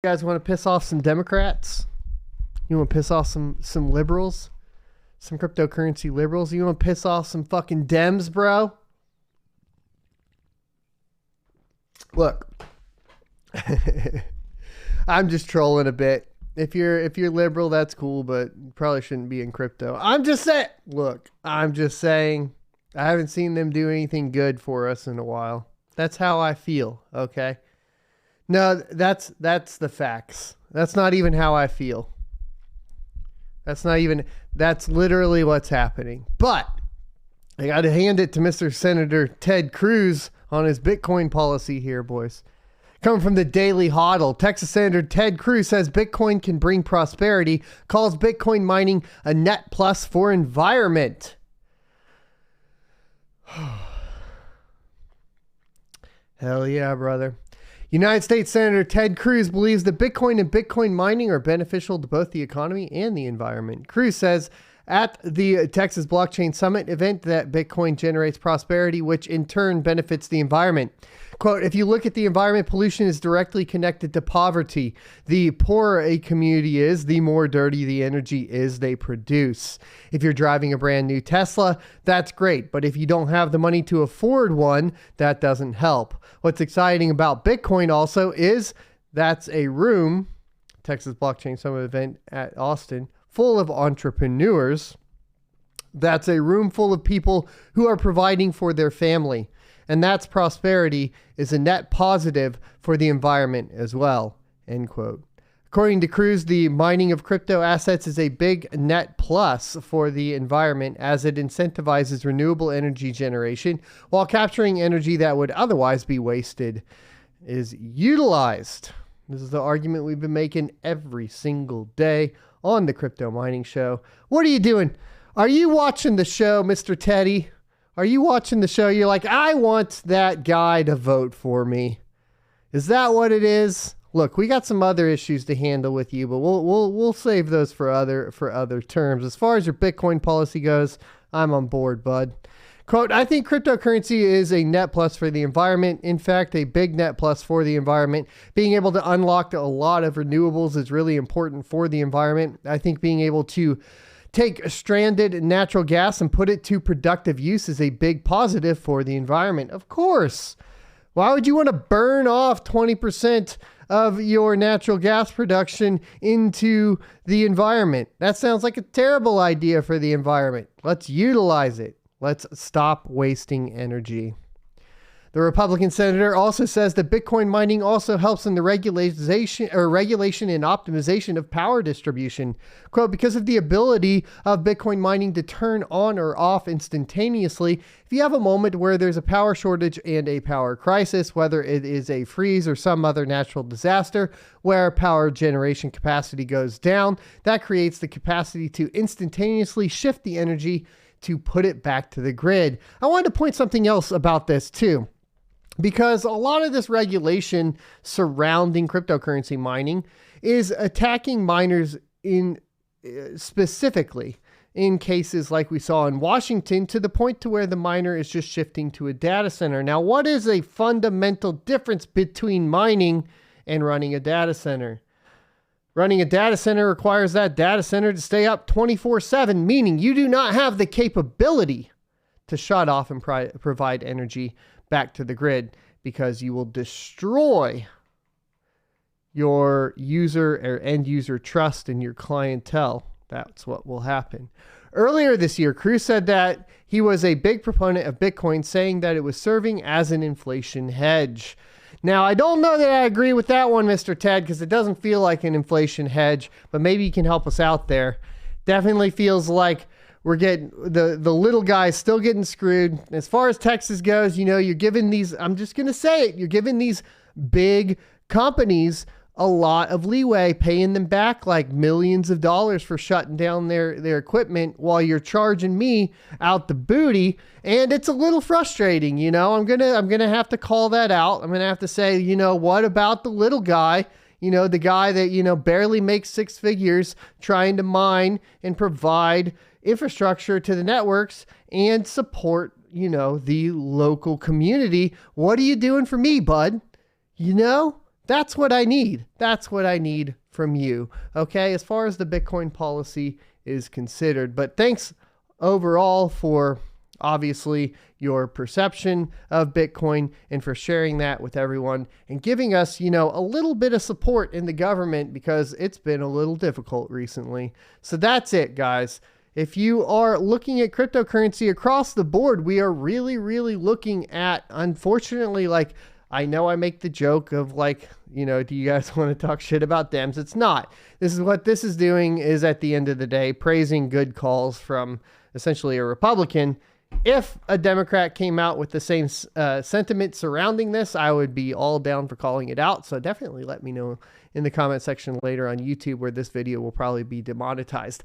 You guys want to piss off some Democrats? You want to piss off some liberals? Some cryptocurrency liberals? You want to piss off some fucking Dems, bro? Look. I'm just trolling a bit. If you're liberal, that's cool, but you probably shouldn't be in crypto. I'm just saying I haven't seen them do anything good for us in a while. That's how I feel, okay? No, that's the facts. That's not even how I feel. That's literally what's happening. But I got to hand it to Mr. Senator Ted Cruz on his Bitcoin policy here, boys. Coming from the Daily Hodl, Texas Senator Ted Cruz says Bitcoin can bring prosperity, calls Bitcoin mining a net plus for environment. Hell yeah, brother. United States Senator Ted Cruz believes that Bitcoin and Bitcoin mining are beneficial to both the economy and the environment. Cruz says at the Texas Blockchain Summit event that Bitcoin generates prosperity, which in turn benefits the environment. Quote, if you look at the environment, pollution is directly connected to poverty. The poorer a community is, the more dirty the energy is they produce. If you're driving a brand new Tesla, that's great. But if you don't have the money to afford one, that doesn't help. What's exciting about Bitcoin also is that's a room, Texas Blockchain Summit event at Austin, full of entrepreneurs. That's a room full of people who are providing for their family. And that's prosperity is a net positive for the environment as well, end quote. According to Cruz, the mining of crypto assets is a big net plus for the environment as it incentivizes renewable energy generation while capturing energy that would otherwise be wasted is utilized. This is the argument we've been making every single day on the Crypto Mining Show. What are you doing? Are you watching the show, Mr. Teddy? Are you watching the show? You're like, I want that guy to vote for me. Is that what it is? Look, we got some other issues to handle with you, but we'll save those for other terms. As far as your Bitcoin policy goes, I'm on board, bud. Quote, I think cryptocurrency is a net plus for the environment. In fact, a big net plus for the environment. Being able to unlock a lot of renewables is really important for the environment. I think being able to take stranded natural gas and put it to productive use is a big positive for the environment. Of course. Why would you want to burn off 20% of your natural gas production into the environment? That sounds like a terrible idea for the environment. Let's utilize it. Let's stop wasting energy. The Republican senator also says that Bitcoin mining also helps in the regulation and optimization of power distribution. Quote, because of the ability of Bitcoin mining to turn on or off instantaneously, if you have a moment where there's a power shortage and a power crisis, whether it is a freeze or some other natural disaster where power generation capacity goes down, that creates the capacity to instantaneously shift the energy to put it back to the grid. I wanted to point something else about this too, because a lot of this regulation surrounding cryptocurrency mining is attacking miners specifically in cases like we saw in Washington, to the point to where the miner is just shifting to a data center. Now, what is a fundamental difference between mining and running a data center? Running a data center requires that data center to stay up 24/7, meaning you do not have the capability to shut off and provide energy back to the grid, because you will destroy your user or end user trust in your clientele. That's what will happen. Earlier this year, Cruz said that he was a big proponent of Bitcoin, saying that it was serving as an inflation hedge. Now, I don't know that I agree with that one, Mr. Ted, because it doesn't feel like an inflation hedge, but maybe you can help us out there. Definitely feels like we're getting the little guys still getting screwed. As far as Texas goes, you know, you're giving these, I'm just going to say it, you're giving these big companies a lot of leeway, paying them back like millions of dollars for shutting down their equipment while you're charging me out the booty. And it's a little frustrating, you know. I'm going to have to call that out. I'm going to have to say, you know, what about the little guy? You know, the guy that, you know, barely makes six figures trying to mine and provide infrastructure to the networks and support, you know, the local community. What are you doing for me, bud? You know, that's what I need. That's what I need from you. Okay, as far as the Bitcoin policy is considered. But thanks overall for obviously your perception of Bitcoin and for sharing that with everyone and giving us, you know, a little bit of support in the government because it's been a little difficult recently. So that's it, guys. If you are looking at cryptocurrency across the board, we are really, really looking at, unfortunately, like, I know I make the joke of like, you know, do you guys want to talk shit about Dems? It's not. This is what this is doing is at the end of the day, praising good calls from essentially a Republican. If a Democrat came out with the same sentiment surrounding this, I would be all down for calling it out. So definitely let me know in the comment section later on YouTube where this video will probably be demonetized.